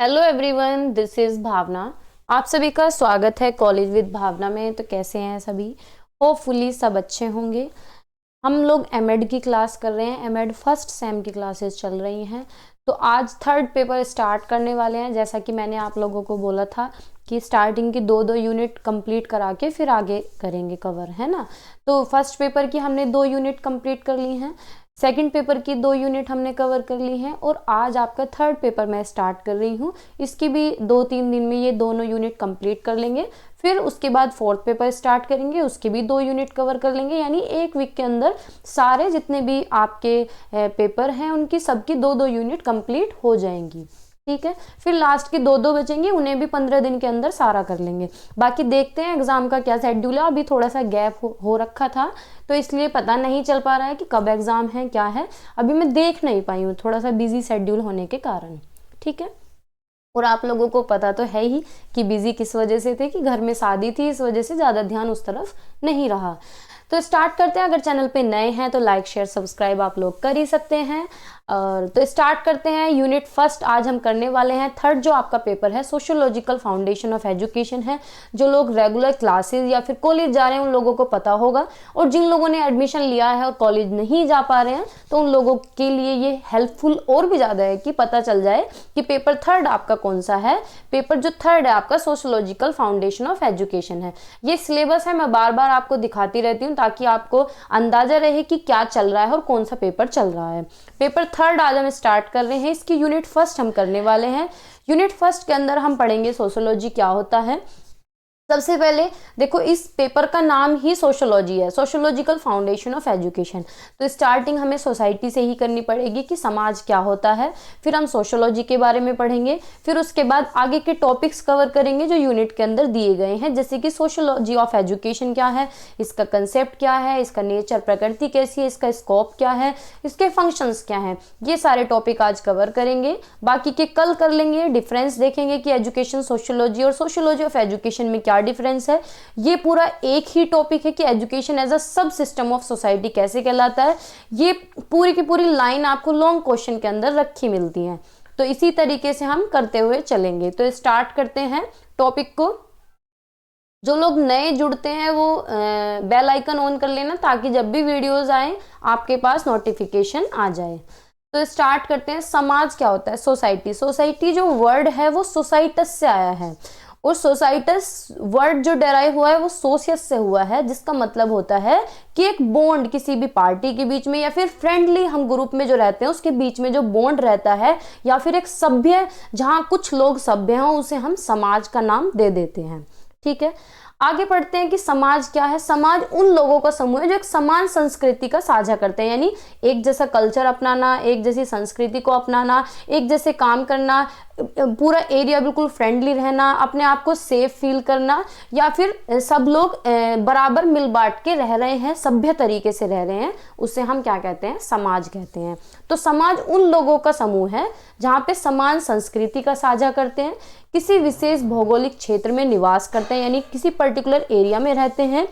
Hello everyone, this is भावना। आप सभी का स्वागत है कॉलेज विद भावना में। तो कैसे हैं सभी? होपफुली सब अच्छे होंगे। हम लोग एमएड की क्लास कर रहे हैं। एमएड फर्स्ट सेम की क्लासेस चल रही हैं। तो आज थर्ड पेपर स्टार्ट करने वाले हैं। जैसा कि मैंने आप लोगों को बोला था कि स्टार्टिंग की दो यूनिट कंप्लीट करा के फिर आगे करेंगे कवर, है ना। तो फर्स्ट पेपर की हमने 2 यूनिट कंप्लीट कर ली हैं। सेकंड पेपर की 2 यूनिट हमने कवर कर ली हैं और आज आपका थर्ड पेपर मैं स्टार्ट कर रही हूँ। इसकी भी 2-3 दिन में ये दोनों यूनिट कंप्लीट कर लेंगे। फिर उसके बाद फोर्थ पेपर स्टार्ट करेंगे, उसके भी 2 यूनिट कवर कर लेंगे। यानी एक वीक के अंदर सारे जितने भी आपके पेपर हैं उनकी सबकी 2-2 यूनिट कंप्लीट हो जाएंगी। ठीक है, फिर लास्ट के 2-2 बचेंगे, उन्हें भी 15 दिन के अंदर सारा कर लेंगे। बाकी देखते हैं एग्जाम का क्या शेड्यूल है। अभी थोड़ा सा गैप हो रखा था तो इसलिए पता नहीं चल पा रहा है कि कब एग्जाम है क्या है। अभी मैं देख नहीं पाई हूँ, थोड़ा सा बिजी शेड्यूल होने के कारण। ठीक है, और आप लोगों को पता तो है ही कि बिजी किस वजह से थे, कि घर में शादी थी, इस वजह से ज़्यादा ध्यान उस तरफ नहीं रहा। तो स्टार्ट करते हैं। अगर चैनल पे नए हैं तो लाइक शेयर सब्सक्राइब आप लोग कर ही सकते हैं। और तो स्टार्ट करते हैं। यूनिट फर्स्ट आज हम करने वाले हैं। थर्ड जो आपका पेपर है सोशियोलॉजिकल फाउंडेशन ऑफ एजुकेशन है। जो लोग रेगुलर क्लासेस या फिर कॉलेज जा रहे हैं उन लोगों को पता होगा, और जिन लोगों ने एडमिशन लिया है और कॉलेज नहीं जा पा रहे हैं तो उन लोगों के लिए ये हेल्पफुल और भी ज़्यादा है कि पता चल जाए कि पेपर थर्ड आपका कौन सा है। पेपर जो थर्ड है आपका सोशियोलॉजिकल फाउंडेशन ऑफ एजुकेशन है। ये सिलेबस है, मैं बार बार आपको दिखाती रहती हूँ ताकि आपको अंदाजा रहे कि क्या चल रहा है और कौन सा पेपर चल रहा है। पेपर थर्ड आज हम स्टार्ट कर रहे हैं। इसकी यूनिट फर्स्ट हम करने वाले हैं। यूनिट फर्स्ट के अंदर हम पढ़ेंगे सोशियोलॉजी क्या होता है। सबसे पहले देखो, इस पेपर का नाम ही सोशियोलॉजी है, सोशियोलॉजिकल फाउंडेशन ऑफ एजुकेशन। तो स्टार्टिंग हमें सोसाइटी से ही करनी पड़ेगी कि समाज क्या होता है। फिर हम सोशियोलॉजी के बारे में पढ़ेंगे। फिर उसके बाद आगे के टॉपिक्स कवर करेंगे जो यूनिट के अंदर दिए गए हैं, जैसे कि सोशियोलॉजी ऑफ एजुकेशन क्या है, इसका कंसेप्ट क्या है, इसका नेचर प्रकृति कैसी है, इसका स्कोप क्या है, इसके फंक्शंस क्या हैं। ये सारे टॉपिक आज कवर करेंगे। बाकी के कल कर लेंगे। डिफरेंस देखेंगे कि एजुकेशन सोशियोलॉजी और सोशियोलॉजी ऑफ एजुकेशन में क्या डिफरेंस है। ये पूरा एक ही टॉपिक है कि एजुकेशन एज अ सब सिस्टम ऑफ सोसाइटी कैसे कहलाता है। ये पूरी की पूरी लाइन आपको लॉन्ग क्वेश्चन के अंदर रखी मिलती है। तो इसी तरीके से हम करते हुए चलेंगे। तो स्टार्ट करते हैं टॉपिक को। जो लोग नए जुड़ते हैं वो बेल आइकन ऑन कर लेना ताकि जब भी वीडियोस आए आपके पास नोटिफिकेशन आ जाए। तो स्टार्ट करते हैं। समाज क्या होता है? सोसाइटी। सोसाइटी जो वर्ड है वो सोसाइटस से आया है, और सोसाइटस वर्ड जो डेराइव हुआ है वो सोशियस से हुआ है, जिसका मतलब होता है कि एक बॉन्ड किसी भी पार्टी के बीच में या फिर फ्रेंडली हम ग्रुप में जो रहते हैं उसके बीच में जो बॉन्ड रहता है, या फिर एक सभ्य जहां कुछ लोग सभ्य हों उसे हम समाज का नाम दे देते हैं। ठीक है, आगे पढ़ते हैं कि समाज क्या है। समाज उन लोगों का समूह है जो एक समान संस्कृति का साझा करते हैं, यानी एक जैसा कल्चर अपनाना, एक जैसी संस्कृति को अपनाना, एक जैसे काम करना, पूरा एरिया बिल्कुल फ्रेंडली रहना, अपने आप को सेफ फील करना, या फिर सब लोग बराबर मिल बांट के रह रहे हैं, सभ्य तरीके से रह रहे हैं, उसे हम क्या कहते हैं? समाज कहते हैं। तो समाज उन लोगों का समूह है जहाँ पे समान संस्कृति का साझा करते हैं, किसी विशेष भौगोलिक क्षेत्र में निवास करते हैं, यानी किसी पर्टिकुलर एरिया में रहते हैं,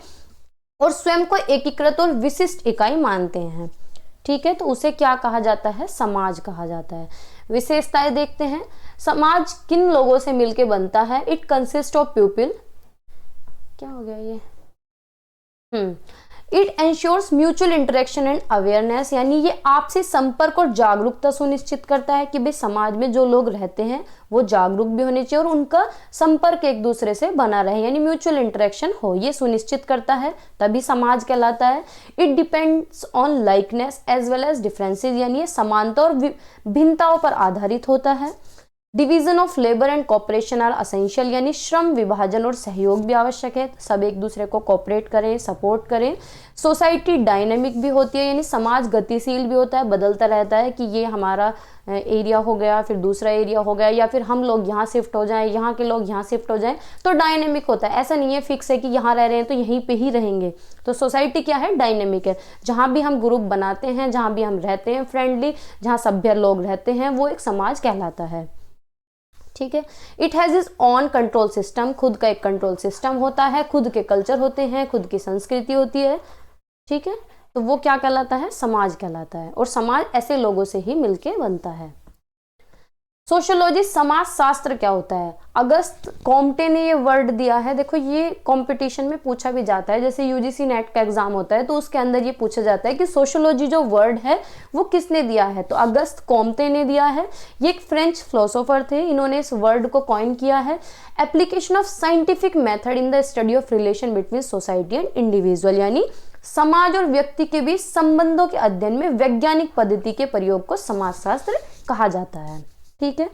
और स्वयं को एकीकृत और विशिष्ट इकाई मानते हैं। ठीक है, तो उसे क्या कहा जाता है? समाज कहा जाता है। विशेषताएं देखते हैं। समाज किन लोगों से मिलके बनता है? It consist of people. क्या हो गया ये? It ensures mutual interaction and awareness, यानी ये आपसी संपर्क और जागरूकता सुनिश्चित करता है कि भाई समाज में जो लोग रहते हैं वो जागरूक भी होने चाहिए और उनका संपर्क एक दूसरे से बना रहे, यानी म्यूचुअल इंटरेक्शन हो, ये सुनिश्चित करता है, तभी समाज कहलाता है। It depends on likeness as well as differences, यानी ये समानता और भिन्नताओं पर आधारित होता है। Division of labour and cooperation are essential, यानी श्रम विभाजन और सहयोग भी आवश्यक है, सब एक दूसरे को कॉपरेट करें, सपोर्ट करें। सोसाइटी डायनेमिक भी होती है, यानी समाज गतिशील भी होता है, बदलता रहता है कि ये हमारा एरिया हो गया, फिर दूसरा एरिया हो गया, या फिर हम लोग यहाँ शिफ्ट हो जाएं, यहाँ के लोग यहाँ शिफ्ट हो जाएं, तो डायनेमिक होता है। ऐसा नहीं है फिक्स है कि यहाँ रह रहे हैं तो यहीं पे ही रहेंगे। तो सोसाइटी क्या है? डायनेमिक है। जहाँ भी हम ग्रुप बनाते हैं, जहाँ भी हम रहते हैं फ्रेंडली, जहाँ सभ्य लोग रहते हैं, वो एक समाज कहलाता है। ठीक है, it has is on control system, खुद का एक कंट्रोल सिस्टम होता है, खुद के कल्चर होते हैं, खुद की संस्कृति होती है। ठीक है, तो वो क्या कहलाता है? समाज कहलाता है, और समाज ऐसे लोगों से ही मिलके बनता है। सोशियोलॉजी समाज शास्त्र क्या होता है? अगस्त कॉम्टे ने ये वर्ड दिया है। देखो ये कंपटीशन में पूछा भी जाता है, जैसे यूजीसी नेट का एग्जाम होता है तो उसके अंदर ये पूछा जाता है कि सोशियोलॉजी जो वर्ड है वो किसने दिया है, तो अगस्त कॉम्टे ने दिया है। ये एक फ्रेंच फिलोसोफर थे, इन्होंने इस वर्ड को कॉइन किया है। Application of scientific method in the study of relation between society and individual, यानी समाज और व्यक्ति के बीच संबंधों के अध्ययन में वैज्ञानिक पद्धति के प्रयोग को समाजशास्त्र कहा जाता है। ठीक है,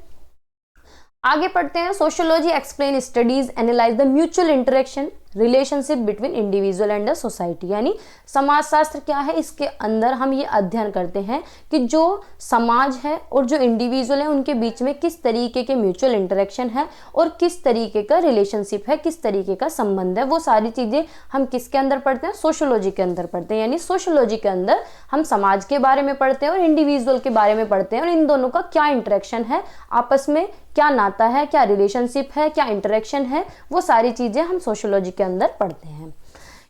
आगे पढ़ते हैं। Sociology explain, studies, analyse the mutual interaction relationship between individual and the society, यानी समाजशास्त्र क्या है, इसके अंदर हम ये अध्ययन करते हैं कि जो समाज है और जो इंडिविजुअल है उनके बीच में किस तरीके के म्यूचुअल इंटरेक्शन है और किस तरीके का रिलेशनशिप है, किस तरीके का संबंध है, वो सारी चीजें हम किसके अंदर पढ़ते हैं, सोशियोलॉजी के अंदर पढ़ते हैं। यानी सोशियोलॉजी के अंदर हम समाज के बारे में पढ़ते हैं और इंडिविजुअल के बारे में पढ़ते हैं और इन दोनों का क्या इंटरेक्शन है, आपस में क्या नाता है, क्या रिलेशनशिप है, क्या इंटरेक्शन है, वो सारी चीजें हम सोशियोलॉजी के अंदर पढ़ते हैं।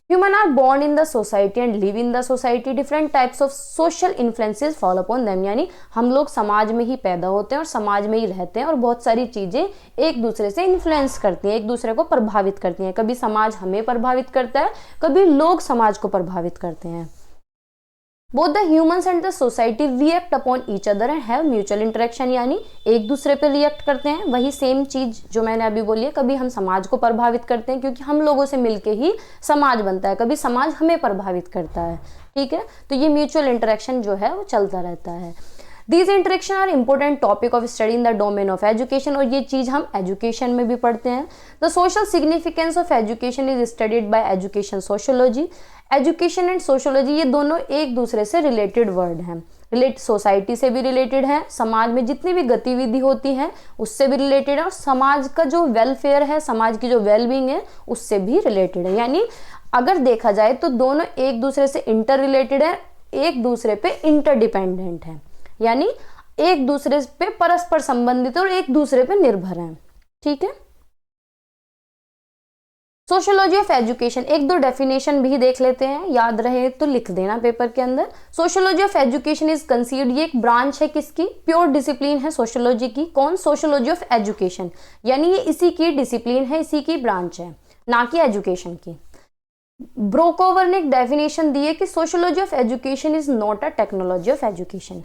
Human are born in the society and live in the society, different types of social influences follow upon them, यानी हम लोग समाज में ही पैदा होते हैं और समाज में ही रहते हैं और बहुत सारी चीजें एक दूसरे से इन्फ्लुएंस करती हैं, एक दूसरे को प्रभावित करती हैं। कभी समाज हमें प्रभावित करता है, कभी लोग समाज को प्रभावित करते हैं। Both the humans and the society react upon each other and have mutual interaction, यानी एक दूसरे पे रिएक्ट करते हैं। वही सेम चीज जो मैंने अभी बोली है, कभी हम समाज को प्रभावित करते हैं क्योंकि हम लोगों से मिलके ही समाज बनता है, कभी समाज हमें प्रभावित करता है। ठीक है, तो ये म्यूचुअल इंटरेक्शन जो है वो चलता रहता है। These interaction are important topic of study in the domain of education, और ये चीज हम एजुकेशन में भी पढ़ते हैं। The social significance of education is studied by education sociology. Education and sociology ये दोनों एक दूसरे से रिलेटेड वर्ड हैं। सोसाइटी से भी रिलेटेड है, समाज में जितनी भी गतिविधि होती है उससे भी रिलेटेड है, और समाज का जो वेलफेयर है, समाज की जो वेलबींग है उससे भी रिलेटेड है। यानी अगर देखा जाए तो दोनों एक दूसरे से इंटर रिलेटेड है, एक दूसरे पे इंटरडिपेंडेंट है, यानी एक दूसरे पे परस्पर संबंधित और एक दूसरे पे निर्भर है। ठीक है, सोशियोलॉजी ऑफ एजुकेशन, एक दो डेफिनेशन भी देख लेते हैं, याद रहे तो लिख देना पेपर के अंदर। Sociology of education is considered, ये एक ब्रांच है किसकी, प्योर डिसिप्लिन है सोशियोलॉजी की। कौन, सोशियोलॉजी ऑफ एजुकेशन, यानी ये इसी की डिसिप्लिन है, इसी की ब्रांच है, ना कि एजुकेशन की। ब्रोकोवर ने एक डेफिनेशन दी है कि sociology of education is not a technology of education,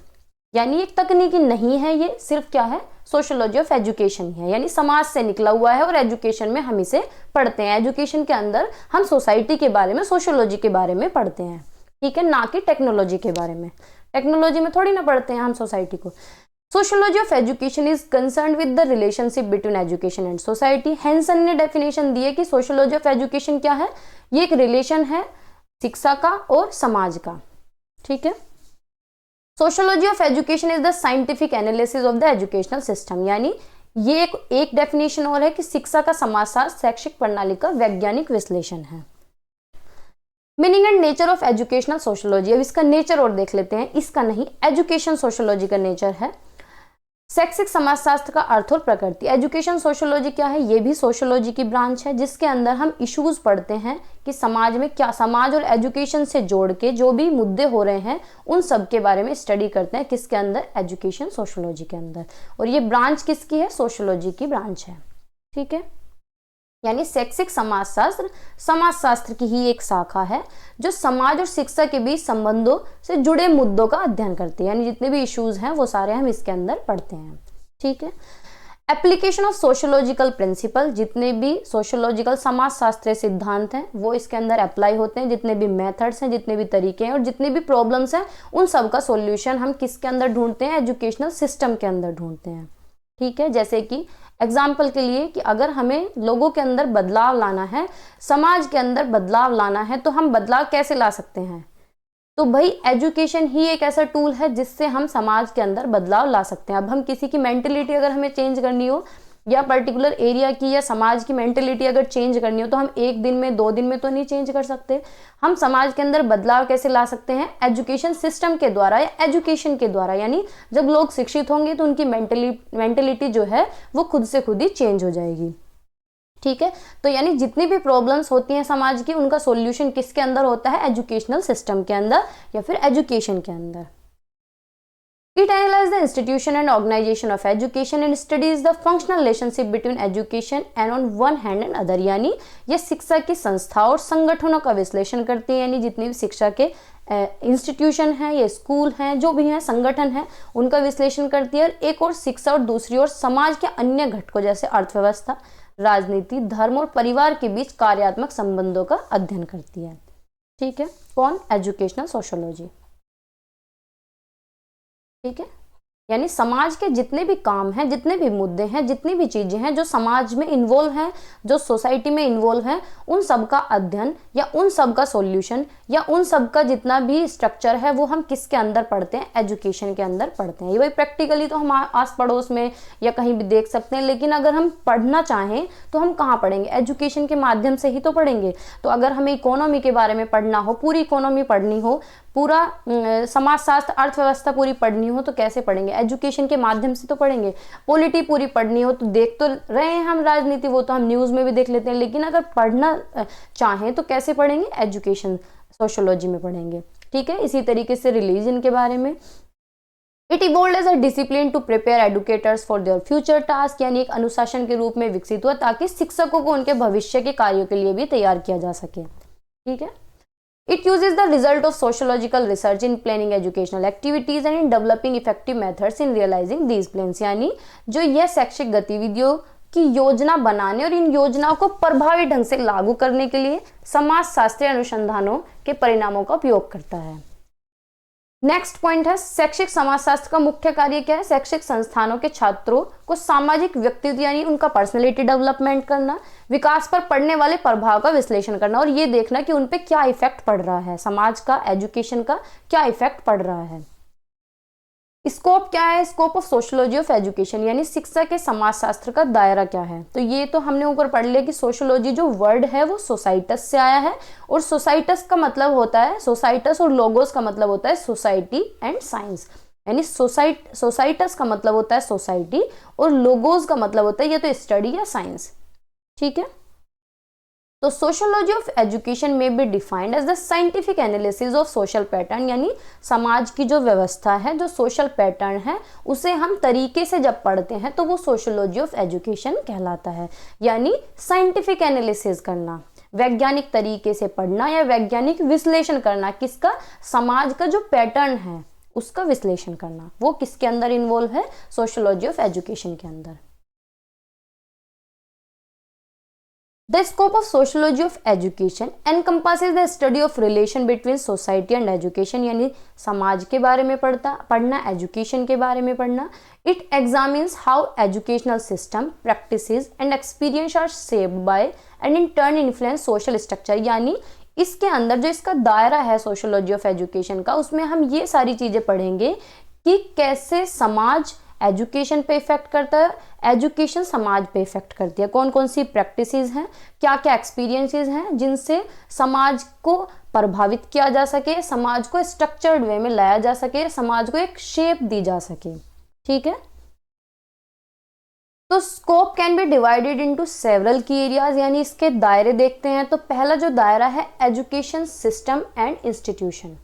यानी एक तकनीकी नहीं है, ये सिर्फ क्या है, सोशियोलॉजी ऑफ एजुकेशन है, यानी समाज से निकला हुआ है और एजुकेशन में हम इसे पढ़ते हैं। एजुकेशन के अंदर हम सोसाइटी के बारे में, सोशियोलॉजी के बारे में पढ़ते हैं। ठीक है, ना कि टेक्नोलॉजी के बारे में। टेक्नोलॉजी में थोड़ी ना पढ़ते हैं हम सोसाइटी को। Sociology of education is concern with the relationship between education and society. Hanson ने डेफिनेशन दी है कि सोशियोलॉजी ऑफ एजुकेशन क्या है, ये एक रिलेशन है शिक्षा का और समाज का। ठीक है, sociology of education is the scientific analysis of the educational system, यानी ये एक डेफिनेशन और है कि शिक्षा का समाजशास्त्र शैक्षिक प्रणाली का वैज्ञानिक विश्लेषण है। Meaning and nature of educational sociology, अब इसका नेचर और देख लेते हैं, इसका नहीं, एजुकेशन सोशियोलॉजी का नेचर है शैक्षिक समाजशास्त्र का अर्थ और प्रकृति। एजुकेशन सोशियोलॉजी क्या है, ये भी सोशियोलॉजी की ब्रांच है जिसके अंदर हम इश्यूज पढ़ते हैं कि समाज में क्या, समाज और एजुकेशन से जोड़ के जो भी मुद्दे हो रहे हैं उन सब के बारे में स्टडी करते हैं, किसके अंदर, एजुकेशन सोशियोलॉजी के अंदर। और ये ब्रांच किसकी है, सोशियोलॉजी की ब्रांच है। ठीक है, यानी शैक्षिक समाजशास्त्र की ही एक शाखा है जो समाज और शिक्षा के बीच संबंधों से जुड़े मुद्दों का अध्ययन करती है, यानी जितने भी इश्यूज हैं वो सारे हम इसके अंदर पढ़ते हैं। ठीक है, एप्लीकेशन ऑफ सोशियोलॉजिकल प्रिंसिपल, जितने भी सोशियोलॉजिकल समाजशास्त्रीय सिद्धांत हैं वो इसके अंदर अप्लाई होते हैं, जितने भी मेथड्स हैं, जितने भी तरीके हैं और जितने भी प्रॉब्लम्स हैं उन सब का सॉल्यूशन हम किसके अंदर ढूंढते हैं, एजुकेशनल सिस्टम के अंदर ढूंढते हैं। ठीक है, जैसे कि एग्जाम्पल के लिए कि अगर हमें लोगों के अंदर बदलाव लाना है, समाज के अंदर बदलाव लाना है, तो हम बदलाव कैसे ला सकते हैं, तो भाई एजुकेशन ही एक ऐसा टूल है जिससे हम समाज के अंदर बदलाव ला सकते हैं। अब हम किसी की मेंटेलिटी अगर हमें चेंज करनी हो या पर्टिकुलर एरिया की या समाज की मेंटेलिटी अगर चेंज करनी हो तो हम एक दिन में, 2 दिन में तो नहीं चेंज कर सकते। हम समाज के अंदर बदलाव कैसे ला सकते हैं, एजुकेशन सिस्टम के द्वारा या एजुकेशन के द्वारा, यानी जब लोग शिक्षित होंगे तो उनकी मेंटेलिटी जो है वो खुद से खुद ही चेंज हो जाएगी। ठीक है, तो यानी जितनी भी प्रॉब्लम्स होती हैं समाज की उनका सॉल्यूशन किसके अंदर होता है, एजुकेशनल सिस्टम के अंदर या फिर एजुकेशन के अंदर। It analyzes the institution and organization of education and studies the functional relationship between education and on one hand and other, यानी ये शिक्षा की संस्था और संगठनों का विश्लेषण करती है, यानी जितनी भी शिक्षा के इंस्टीट्यूशन हैं, ये स्कूल हैं, जो भी हैं, संगठन हैं, उनका विश्लेषण करती है। एक और शिक्षा और दूसरी ओर समाज के अन्य घटकों जैसे अर्थव्यवस्था, राजनीति, धर्म और परिवार के बीच कार्यात्मक संबंधों का अध्ययन करती है। ठीक है, कौन? Educational sociology. ठीक है, यानी समाज के जितने भी काम हैं, जितने भी मुद्दे हैं, जितनी भी चीजें हैं जो समाज में इन्वॉल्व हैं, जो सोसाइटी में इन्वॉल्व हैं, उन सब का अध्ययन या उन सब का सॉल्यूशन या उन सब का जितना भी स्ट्रक्चर है वो हम किसके अंदर पढ़ते हैं? एजुकेशन के अंदर पढ़ते हैं। ये भाई प्रैक्टिकली तो हम आस पड़ोस में या कहीं भी देख सकते हैं, लेकिन अगर हम पढ़ना चाहें तो हम कहाँ पढ़ेंगे? एजुकेशन के माध्यम से ही तो पढ़ेंगे। तो अगर हमें इकोनॉमी के बारे में पढ़ना हो, पूरी इकोनॉमी पढ़नी हो, पूरा समाजशास्त्र, अर्थव्यवस्था पूरी पढ़नी हो, तो कैसे पढ़ेंगे? एजुकेशन के माध्यम से तो पढ़ेंगे। पॉलिटी पूरी पढ़नी हो तो देख तो रहे हैं हम राजनीति, वो तो हम न्यूज़ में भी देख लेते हैं, लेकिन अगर पढ़ना चाहें तो कैसे पढ़ेंगे? एजुकेशन सोशियोलॉजी में पढ़ेंगे। ठीक है, इसी तरीके से रिलीजन के बारे में, it evolved as a discipline to prepare educators for their future task, यानी एक अनुशासन के रूप में विकसित हुआ ताकि शिक्षकों को उनके भविष्य के कार्यों के लिए भी तैयार किया जा सके। ठीक है, it uses the result of sociological research in planning educational activities and in developing effective methods in realizing these plans, यानी जो यह शैक्षिक गतिविधियों की योजना बनाने और इन योजनाओं को प्रभावी ढंग से लागू करने के लिए समाज शास्त्रीय अनुसंधानों के परिणामों का उपयोग करता है। नेक्स्ट पॉइंट है, शैक्षिक समाजशास्त्र का मुख्य कार्य क्या है? शैक्षिक संस्थानों के छात्रों को सामाजिक व्यक्तित्व यानी उनका पर्सनैलिटी डेवलपमेंट करना, विकास पर पड़ने वाले प्रभाव का विश्लेषण करना और ये देखना कि उन पे क्या इफेक्ट पड़ रहा है, समाज का, एजुकेशन का क्या इफेक्ट पड़ रहा है। स्कोप क्या है? Scope of sociology of education, यानी शिक्षा के समाजशास्त्र का दायरा क्या है? तो ये तो हमने ऊपर पढ़ लिया कि सोशियोलॉजी जो वर्ड है वो सोसाइटस से आया है, और सोसाइटस का मतलब होता है, सोसाइटस और लोगोस का मतलब होता है सोसाइटी एंड साइंस, यानी सोसाइटस का मतलब होता है सोसाइटी और लोगोस का मतलब होता है या तो स्टडी या साइंस। ठीक है, तो सोशियोलॉजी ऑफ एजुकेशन में be defined as the scientific analysis of social pattern, यानी समाज की जो व्यवस्था है, जो सोशल पैटर्न है, उसे हम तरीके से जब पढ़ते हैं तो वो सोशियोलॉजी ऑफ एजुकेशन कहलाता है। यानी साइंटिफिक एनालिसिस करना, वैज्ञानिक तरीके से पढ़ना या वैज्ञानिक विश्लेषण करना, किसका? समाज का जो पैटर्न है उसका विश्लेषण करना, वो किसके अंदर इन्वॉल्व है? सोशियोलॉजी ऑफ एजुकेशन के अंदर। The scope of sociology of education encompasses the study of relation between society and education, यानी समाज के बारे में पढ़ना, एजुकेशन के बारे में पढ़ना। It examines how educational system, practices and experience are shaped by and in turn influence social structure, यानी इसके अंदर जो इसका दायरा है सोशियोलॉजी ऑफ एजुकेशन का, उसमें हम ये सारी चीजें पढ़ेंगे कि कैसे समाज एजुकेशन पे इफेक्ट करता है, एजुकेशन समाज पे इफेक्ट करती है, कौन कौन सी प्रैक्टिसेस हैं, क्या क्या एक्सपीरियंसेस हैं जिनसे समाज को प्रभावित किया जा सके, समाज को स्ट्रक्चर्ड वे में लाया जा सके, समाज को एक शेप दी जा सके। ठीक है, तो scope can be divided into several की एरियाज, यानी इसके दायरे देखते हैं। तो पहला जो दायरा है एजुकेशन सिस्टम एंड इंस्टीट्यूशन,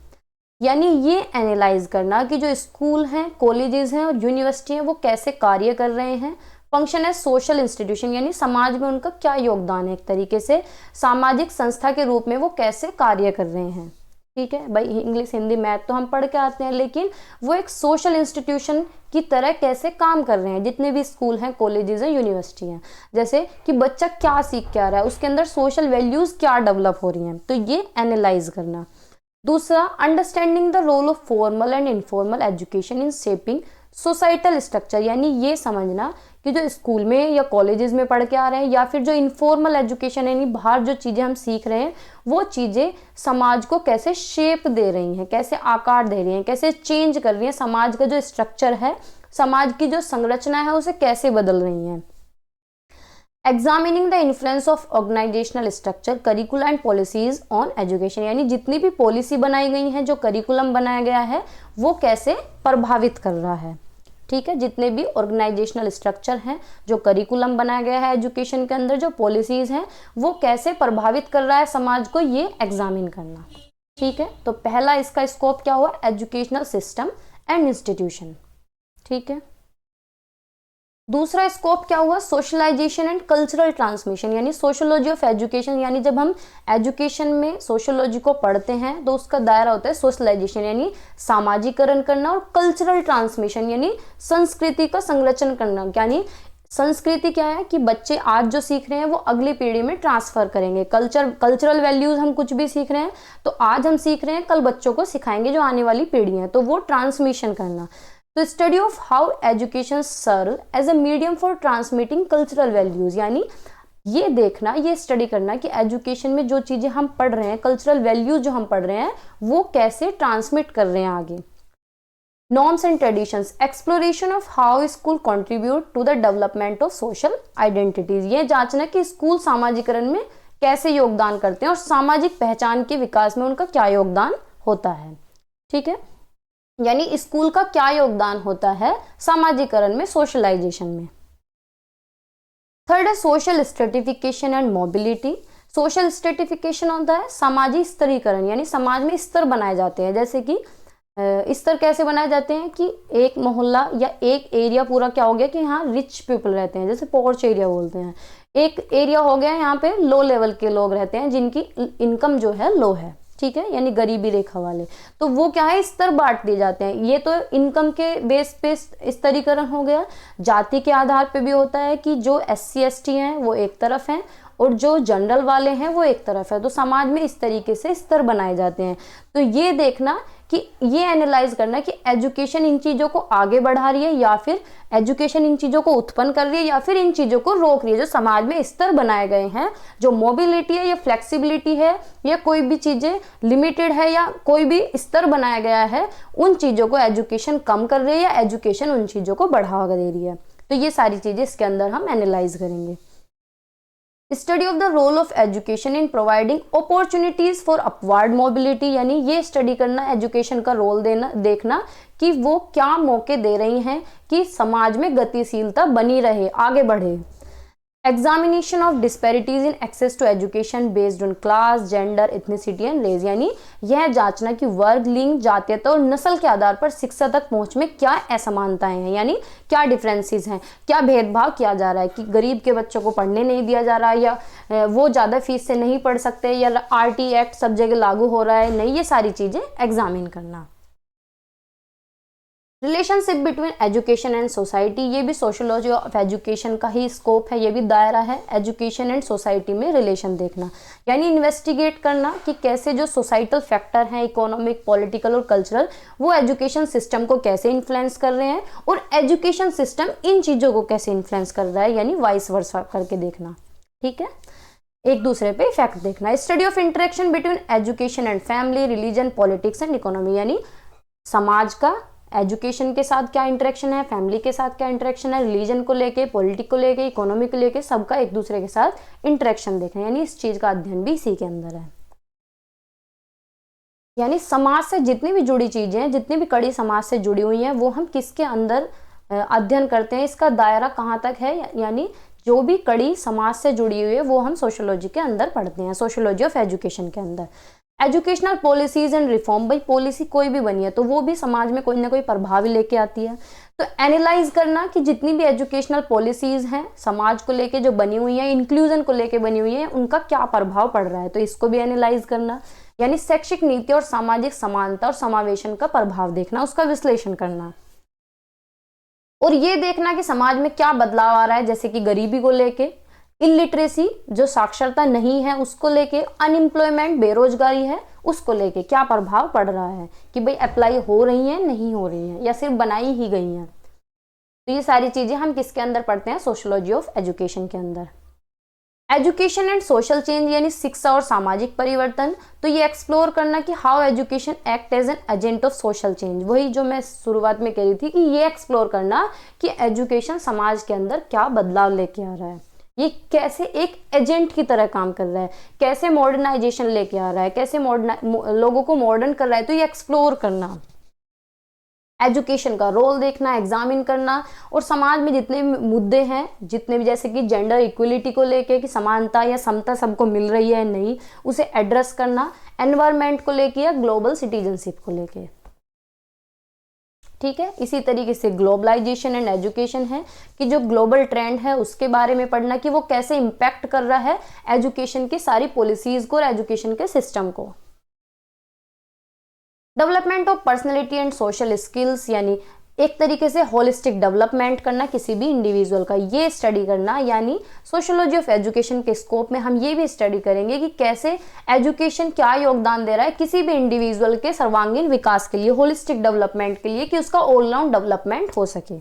यानी ये एनालाइज करना कि जो स्कूल हैं, कॉलेजेस हैं और यूनिवर्सिटी हैं वो कैसे कार्य कर रहे हैं। फंक्शन है सोशल इंस्टीट्यूशन, यानी समाज में उनका क्या योगदान है, एक तरीके से सामाजिक संस्था के रूप में वो कैसे कार्य कर रहे हैं। ठीक है भाई, इंग्लिश, हिंदी, मैथ तो हम पढ़ के आते हैं, लेकिन वो एक सोशल इंस्टीट्यूशन की तरह कैसे काम कर रहे हैं, जितने भी स्कूल हैं, कॉलेजेस हैं, यूनिवर्सिटी हैं। जैसे कि बच्चा क्या सीख क्या रहा है, उसके अंदर सोशल वैल्यूज क्या डेवलप हो रही हैं, तो ये एनालाइज करना। दूसरा, understanding the role of formal and informal education in shaping societal structure, यानी ये समझना कि जो स्कूल में या कॉलेजेस में पढ़ के आ रहे हैं या फिर जो इनफॉर्मल एजुकेशन यानी बाहर जो चीज़ें हम सीख रहे हैं, वो चीज़ें समाज को कैसे शेप दे रही हैं, कैसे आकार दे रही हैं, कैसे चेंज कर रही हैं, समाज का जो स्ट्रक्चर है, समाज की जो संरचना है उसे कैसे बदल रही हैं। Examining the influence of organisational structure, curriculum and policies on education, यानी जितनी भी पॉलिसी बनाई गई हैं, जो करिकुलम बनाया गया है वो कैसे प्रभावित कर रहा है। ठीक है, जितने भी ऑर्गेनाइजेशनल स्ट्रक्चर हैं, जो करिकुलम बनाया गया है एजुकेशन के अंदर, जो पॉलिसीज हैं वो कैसे प्रभावित कर रहा है समाज को, ये एग्जामिन करना। ठीक है, तो पहला इसका स्कोप क्या हुआ? Educational system and institution. ठीक है। दूसरा स्कोप क्या हुआ, सोशलाइजेशन एंड कल्चरल ट्रांसमिशन, यानी सोशियोलॉजी ऑफ एजुकेशन, यानी जब हम एजुकेशन में सोशियोलॉजी को पढ़ते हैं तो उसका दायरा होता है सोशलाइजेशन यानी सामाजिकरण करना, और कल्चरल ट्रांसमिशन यानी संस्कृति का संरक्षण करना। यानी संस्कृति क्या है कि बच्चे आज जो सीख रहे हैं वो अगली पीढ़ी में ट्रांसफर करेंगे। कल्चरल वैल्यूज, हम कुछ भी सीख रहे हैं तो आज हम सीख रहे हैं, कल बच्चों को सिखाएंगे जो आने वाली पीढ़ी है, तो वो ट्रांसमिशन करना। तो study of how education serve as a medium for transmitting cultural values, यानी ये देखना, ये स्टडी करना कि एजुकेशन में जो चीजें हम पढ़ रहे हैं, कल्चरल वैल्यूज जो हम पढ़ रहे हैं वो कैसे ट्रांसमिट कर रहे हैं आगे। Norms and traditions, exploration of how school contribute to the development of social identities, ये जांचना कि स्कूल सामाजिकरण में कैसे योगदान करते हैं और सामाजिक पहचान के विकास में उनका क्या योगदान होता है। ठीक है, यानी स्कूल का क्या योगदान होता है सामाजिकरण में, सोशलाइजेशन में। थर्ड है social stratification and mobility. Social stratification होता है सामाजिक स्तरीकरण, यानी समाज में स्तर बनाए जाते हैं। जैसे कि स्तर कैसे बनाए जाते हैं कि एक मोहल्ला या एक एरिया पूरा क्या हो गया कि यहाँ रिच पीपल रहते हैं, जैसे पोर्च एरिया बोलते हैं। एक एरिया हो गया यहाँ पे लो लेवल के लोग रहते हैं जिनकी इनकम जो है लो है। ठीक है, यानी गरीबी रेखा वाले, तो वो क्या है स्तर बांट दिए जाते हैं। ये तो इनकम के बेस पे स्तरीकरण हो गया। जाति के आधार पे भी होता है कि जो SC ST हैं वो एक तरफ हैं और जो जनरल वाले हैं वो एक तरफ है। तो समाज में इस तरीके से स्तर बनाए जाते हैं। तो ये देखना कि ये एनालाइज करना कि एजुकेशन इन चीजों को आगे बढ़ा रही है या फिर एजुकेशन इन चीजों को उत्पन्न कर रही है या फिर इन चीजों को रोक रही है। जो समाज में स्तर बनाए गए हैं, जो मोबिलिटी है या फ्लेक्सिबिलिटी है या कोई भी चीजें लिमिटेड है या कोई भी स्तर बनाया गया है, उन चीजों को एजुकेशन कम कर रही है या एजुकेशन उन चीजों को बढ़ावा दे रही है। तो ये सारी चीजें इसके अंदर हम एनालाइज करेंगे। Study of the role of education in providing opportunities for upward mobility, यानी ये स्टडी करना एजुकेशन का रोल देखना कि वो क्या मौके दे रही हैं कि समाज में गतिशीलता बनी रहे, आगे बढ़े। Examination of disparities in access to education based on class, gender, ethnicity and race, यानी यह जांचना कि वर्ग, लिंग, जातीयता और नस्ल के आधार पर शिक्षा तक पहुंच में क्या असमानताएं हैं, यानी क्या डिफरेंसेस हैं, क्या भेदभाव किया जा रहा है कि गरीब के बच्चों को पढ़ने नहीं दिया जा रहा है या वो ज़्यादा फीस से नहीं पढ़ सकते या RT एक्ट सब जगह लागू हो रहा है, नहीं, ये सारी चीज़ें एग्जामिन करना। Relationship between education and society, ये भी सोशियोलॉजी ऑफ एजुकेशन का ही स्कोप है, ये भी दायरा है। एजुकेशन एंड सोसाइटी में रिलेशन देखना, यानी इन्वेस्टिगेट करना कि कैसे जो सोसाइटल फैक्टर हैं, इकोनॉमिक, पॉलिटिकल और कल्चरल, वो एजुकेशन सिस्टम को कैसे इन्फ्लुएंस कर रहे हैं और एजुकेशन सिस्टम इन चीज़ों को कैसे इन्फ्लुएंस कर रहा है, यानी वाइस वर्सा करके देखना। ठीक है, एक दूसरे पे इफेक्ट देखना। Study of interaction between education and family, religion, politics and economy, यानी समाज का एजुकेशन के साथ क्या इंटरेक्शन है, फैमिली के साथ क्या इंटरेक्शन है, रिलीजन को लेके, पॉलिटिक को लेके, इकोनॉमी को लेके, सबका एक दूसरे के साथ इंटरेक्शन देखना, यानी इस चीज का अध्ययन भी इसी के अंदर है। यानी समाज से जितनी भी जुड़ी चीजें हैं, जितनी भी कड़ी समाज से जुड़ी हुई हैं, वो हम किसके अंदर अध्ययन करते हैं, इसका दायरा कहाँ तक है, यानी जो भी कड़ी समाज से जुड़ी हुई है वो हम सोशियोलॉजी के अंदर पढ़ते हैं, सोशियोलॉजी ऑफ एजुकेशन के अंदर। एजुकेशनल पॉलिसीज एंड रिफॉर्म, भाई पॉलिसी कोई भी बनी है तो वो भी समाज में कोई ना कोई प्रभाव लेके आती है। तो एनालाइज करना कि जितनी भी एजुकेशनल पॉलिसीज हैं समाज को लेके जो बनी हुई है, इंक्लूजन को लेके बनी हुई है, उनका क्या प्रभाव पड़ रहा है, तो इसको भी एनालाइज करना, यानी शैक्षिक नीति और सामाजिक समानता और समावेशन का प्रभाव देखना, उसका विश्लेषण करना। और ये देखना कि समाज में क्या बदलाव आ रहा है, जैसे कि गरीबी को लेके, इलिटरेसी जो साक्षरता नहीं है उसको लेके, अनएम्प्लॉयमेंट बेरोजगारी है उसको लेके क्या प्रभाव पड़ रहा है कि भाई अप्लाई हो रही है, नहीं हो रही है या सिर्फ बनाई ही गई हैं। तो ये सारी चीजें हम किसके अंदर पढ़ते हैं, सोशियोलॉजी ऑफ एजुकेशन के अंदर। एजुकेशन एंड सोशल चेंज, यानी शिक्षा और सामाजिक परिवर्तन, तो ये एक्सप्लोर करना कि how education act as an agent of social change, वही जो मैं शुरुआत में कह रही थी कि ये एक्सप्लोर करना कि एजुकेशन समाज के अंदर क्या बदलाव लेके आ रहा है, ये कैसे एक एजेंट की तरह काम कर रहा है, कैसे मॉडर्नाइजेशन लेके आ रहा है, कैसे लोगों को मॉडर्न कर रहा है, तो ये एक्सप्लोर करना, एजुकेशन का रोल देखना, एग्जामिन करना, और समाज में जितने भी मुद्दे हैं, जितने भी जैसे कि जेंडर इक्वलिटी को लेके कि समानता या समता सबको मिल रही है नहीं, उसे एड्रेस करना, एनवायरनमेंट को लेके या ग्लोबल सिटीजनशिप को लेके। ठीक है। इसी तरीके से ग्लोबलाइजेशन एंड एजुकेशन है कि जो ग्लोबल ट्रेंड है उसके बारे में पढ़ना कि वो कैसे इम्पैक्ट कर रहा है एजुकेशन की सारी पॉलिसीज को और एजुकेशन के सिस्टम को। Development of personality and social skills यानी एक तरीके से होलिस्टिक डेवलपमेंट करना किसी भी इंडिविजुअल का, ये स्टडी करना, यानी सोशियोलॉजी ऑफ एजुकेशन के स्कोप में हम ये भी स्टडी करेंगे कि कैसे एजुकेशन क्या योगदान दे रहा है किसी भी इंडिविजुअल के सर्वांगीण विकास के लिए, होलिस्टिक डेवलपमेंट के लिए, कि उसका ऑलराउंड डेवलपमेंट हो सके।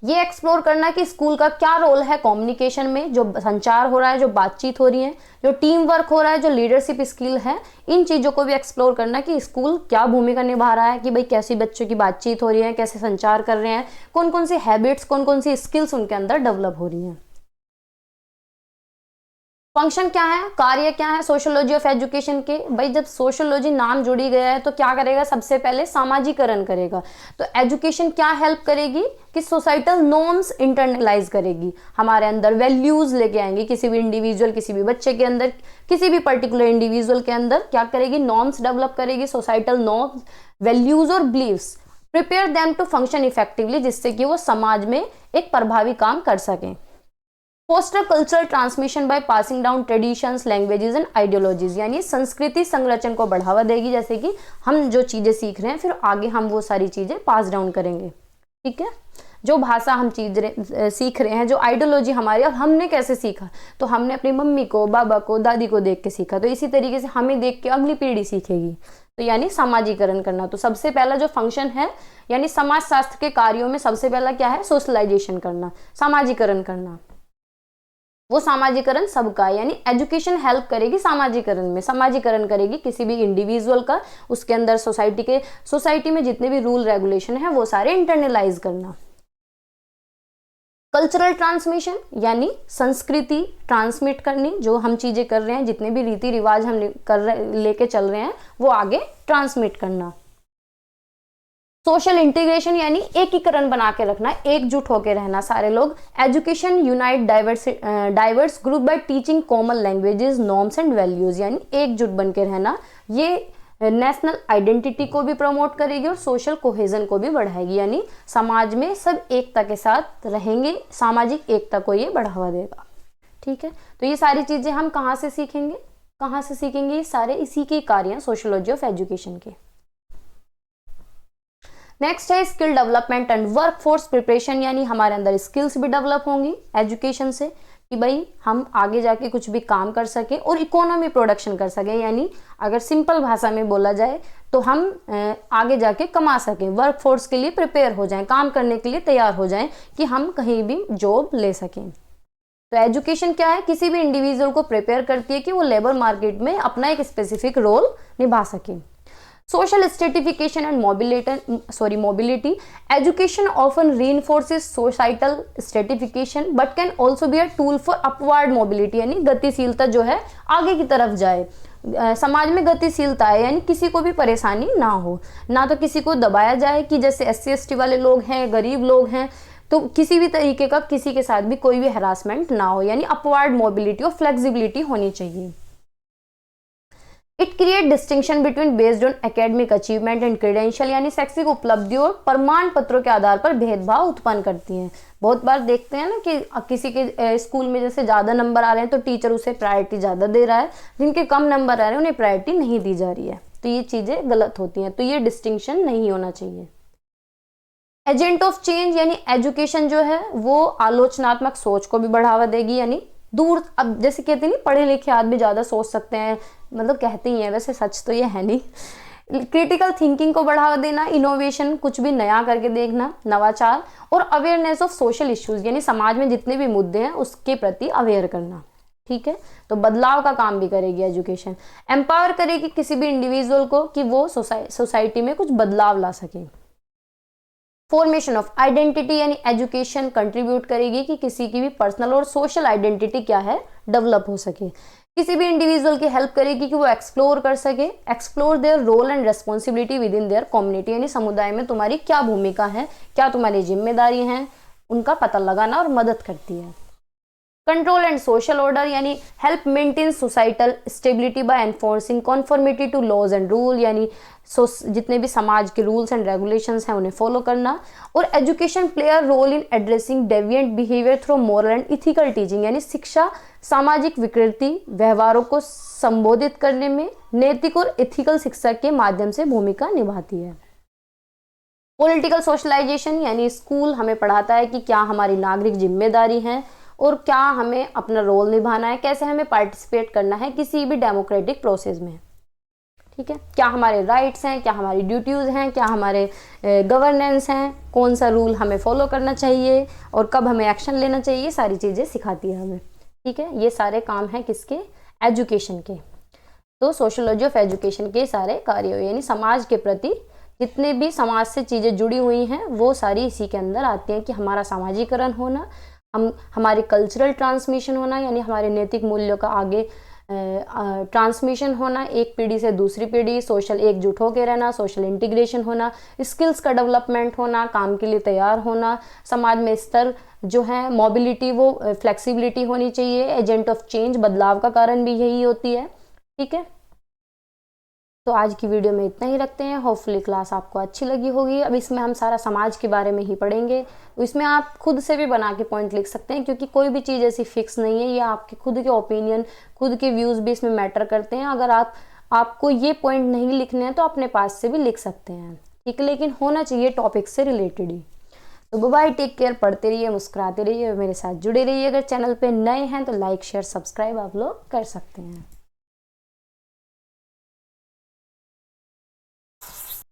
ये एक्सप्लोर करना कि स्कूल का क्या रोल है कम्युनिकेशन में, जो संचार हो रहा है, जो बातचीत हो रही है, जो टीम वर्क हो रहा है, जो लीडरशिप स्किल है, इन चीज़ों को भी एक्सप्लोर करना कि स्कूल क्या भूमिका निभा रहा है, कि भाई कैसी बच्चों की बातचीत हो रही है, कैसे संचार कर रहे हैं, कौन कौन सी हैबिट्स, कौन कौन सी स्किल्स उनके अंदर डेवलप हो रही हैं। फंक्शन क्या है, कार्य क्या है सोशियोलॉजी ऑफ एजुकेशन के। भाई जब सोशियोलॉजी नाम जुड़ी गया है तो क्या करेगा, सबसे पहले सामाजिकरण करेगा। तो एजुकेशन क्या हेल्प करेगी कि सोसाइटल नॉर्म्स इंटरनलाइज करेगी, हमारे अंदर वैल्यूज लेके आएंगी, किसी भी इंडिविजुअल, किसी भी बच्चे के अंदर, किसी भी पर्टिकुलर इंडिविजुअल के अंदर क्या करेगी, नॉर्म्स डेवलप करेगी, सोसाइटल नॉर्म्स, वैल्यूज और beliefs, prepare them to function effectively, जिससे कि वो समाज में एक प्रभावी काम कर सकें। Foster cultural transmission by passing down traditions, languages and ideologies, यानी संस्कृति संरक्षण को बढ़ावा देगी, जैसे कि हम जो चीजें सीख रहे हैं फिर आगे हम वो सारी चीजें पास डाउन करेंगे। ठीक है, जो भाषा हम चीजें सीख रहे हैं, जो आइडियोलॉजी हमारी, और हमने कैसे सीखा, तो हमने अपनी मम्मी को, बाबा को, दादी को देख के सीखा, तो इसी तरीके से हमें देख के अगली पीढ़ी सीखेगी। तो यानी सामाजिकरण करना। तो सबसे पहला जो फंक्शन है यानी समाज शास्त्र के कार्यों में सबसे पहला क्या है, सोशलाइजेशन करना, सामाजिकरण करना। वो सामाजिकरण सबका, यानी एजुकेशन हेल्प करेगी सामाजिकरण में, समाजीकरण करेगी किसी भी इंडिविजुअल का, उसके अंदर सोसाइटी में जितने भी रूल रेगुलेशन है वो सारे इंटरनलाइज करना। कल्चरल ट्रांसमिशन यानी संस्कृति ट्रांसमिट करनी, जो हम चीजें कर रहे हैं, जितने भी रीति रिवाज हम लेके चल रहे हैं वो आगे ट्रांसमिट करना। सोशल इंटीग्रेशन यानी एकीकरण बना के रखना, एकजुट होकर रहना सारे लोग। Education unite diverse group by teaching common languages, norms and values, यानी एकजुट बन के रहना। ये नेशनल आइडेंटिटी को भी प्रमोट करेगी और सोशल कोहेजन को भी बढ़ाएगी, यानी समाज में सब एकता के साथ रहेंगे, सामाजिक एकता को ये बढ़ावा देगा। ठीक है, तो ये सारी चीजें हम कहाँ से सीखेंगे, ये सारे इसी के कार्य हैं सोशियोलॉजी ऑफ एजुकेशन के। नेक्स्ट है skill development and workforce preparation, यानी हमारे अंदर स्किल्स भी डेवलप होंगी एजुकेशन से, कि भाई हम आगे जाके कुछ भी काम कर सकें और इकोनॉमी प्रोडक्शन कर सकें, यानी अगर सिंपल भाषा में बोला जाए तो हम आगे जाके कमा सकें, वर्कफोर्स के लिए प्रिपेयर हो जाएं, काम करने के लिए तैयार हो जाएं कि हम कहीं भी जॉब ले सकें। तो एजुकेशन क्या है, किसी भी इंडिविजुअल को प्रिपेयर करती है कि वो लेबर मार्केट में अपना एक स्पेसिफिक रोल निभा सके। Social stratification and mobility. Education often reinforces societal stratification but can also be a tool for upward mobility, यानी गतिशीलता जो है आगे की तरफ जाए, समाज में गतिशीलता है, यानी किसी को भी परेशानी ना हो, ना तो किसी को दबाया जाए कि जैसे SC/ST वाले लोग हैं, गरीब लोग हैं, तो किसी भी तरीके का किसी के साथ भी कोई भी हरासमेंट ना हो, यानी अपवर्ड मोबिलिटी और फ्लेक्सिबिलिटी होनी चाहिए। It create distinction between based on academic achievement and credential, यानी शैक्षिक उपलब्धियों और प्रमाण पत्रों के आधार पर भेदभाव उत्पन्न करती हैं। बहुत बार देखते हैं ना कि किसी के स्कूल में जैसे ज़्यादा नंबर आ रहे हैं तो टीचर उसे प्रायोरिटी ज़्यादा दे रहा है, जिनके कम नंबर आ रहे हैं उन्हें प्रायोरिटी नहीं दी जा रही है, तो ये चीज़ें गलत होती हैं, तो ये डिस्टिंक्शन नहीं होना चाहिए। एजेंट ऑफ चेंज, यानी एजुकेशन जो है वो आलोचनात्मक सोच को भी बढ़ावा देगी, यानी दूर, अब जैसे कहते नहीं पढ़े लिखे आदमी ज़्यादा सोच सकते हैं, मतलब कहते ही हैं, वैसे सच तो ये है नहीं। क्रिटिकल थिंकिंग को बढ़ावा देना, इनोवेशन, कुछ भी नया करके देखना, नवाचार, और अवेयरनेस ऑफ सोशल इश्यूज, यानी समाज में जितने भी मुद्दे हैं उसके प्रति अवेयर करना। ठीक है, तो बदलाव का काम भी करेगी एजुकेशन। एम्पावर करेगी किसी भी इंडिविजुअल को कि वो सोसाइटी में कुछ बदलाव ला सके। फॉर्मेशन ऑफ आइडेंटिटी, यानी एजुकेशन कंट्रीब्यूट करेगी कि किसी की भी पर्सनल और सोशल आइडेंटिटी क्या है, डेवलप हो सके। किसी भी इंडिविजुअल की हेल्प करेगी कि वो एक्सप्लोर कर सके, explore their role and responsibility within their community, यानी समुदाय में तुम्हारी क्या भूमिका है, क्या तुम्हारी जिम्मेदारी हैं, उनका पता लगाना और मदद करती है। कंट्रोल एंड सोशल ऑर्डर यानी help maintain societal stability by enforcing conformity to laws and rule, यानी जितने भी समाज के रूल्स एंड रेगुलेशंस हैं उन्हें फॉलो करना। और education play a role in addressing deviant behaviour through moral and ethical teaching, यानी शिक्षा सामाजिक विकृति व्यवहारों को संबोधित करने में नैतिक और एथिकल शिक्षा के माध्यम से भूमिका निभाती है। पॉलिटिकल सोशलाइजेशन यानी स्कूल हमें पढ़ाता है कि क्या हमारी नागरिक जिम्मेदारी है और क्या हमें अपना रोल निभाना है, कैसे हमें पार्टिसिपेट करना है किसी भी डेमोक्रेटिक प्रोसेस में। ठीक है, क्या हमारे राइट्स हैं, क्या हमारी ड्यूटीज़ हैं, क्या हमारे गवर्नेंस हैं, कौन सा रूल हमें फॉलो करना चाहिए और कब हमें एक्शन लेना चाहिए, ये सारी चीज़ें सिखाती है हमें। ठीक है, ये सारे काम हैं किसके, एजुकेशन के। तो सोशियोलॉजी ऑफ एजुकेशन के सारे कार्य यानी समाज के प्रति जितने भी समाज से चीज़ें जुड़ी हुई हैं वो सारी इसी के अंदर आती हैं कि हमारा सामाजिकरण होना, हमारी कल्चरल ट्रांसमिशन होना यानी हमारे नैतिक मूल्यों का आगे ट्रांसमिशन होना एक पीढ़ी से दूसरी पीढ़ी, सोशल एकजुट होकर रहना, सोशल इंटीग्रेशन होना, स्किल्स का डेवलपमेंट होना, काम के लिए तैयार होना, समाज में स्तर जो है मोबिलिटी वो फ्लेक्सिबिलिटी होनी चाहिए, एजेंट ऑफ चेंज बदलाव का कारण भी यही होती है। ठीक है, तो आज की वीडियो में इतना ही रखते हैं। होपफुली क्लास आपको अच्छी लगी होगी। अब इसमें हम सारा समाज के बारे में ही पढ़ेंगे, तो इसमें आप खुद से भी बना के पॉइंट लिख सकते हैं क्योंकि कोई भी चीज़ ऐसी फिक्स नहीं है, ये आपके खुद के ओपिनियन, खुद के व्यूज़ भी इसमें मैटर करते हैं। अगर आपको ये पॉइंट नहीं लिखने हैं तो अपने पास से भी लिख सकते हैं। ठीक है, लेकिन होना चाहिए टॉपिक से रिलेटेड ही। तो बाय, टेक केयर, पढ़ते रहिए, मुस्कुराते रहिए, मेरे साथ जुड़े रहिए। अगर चैनल पे नए हैं तो लाइक शेयर सब्सक्राइब आप लोग कर सकते हैं।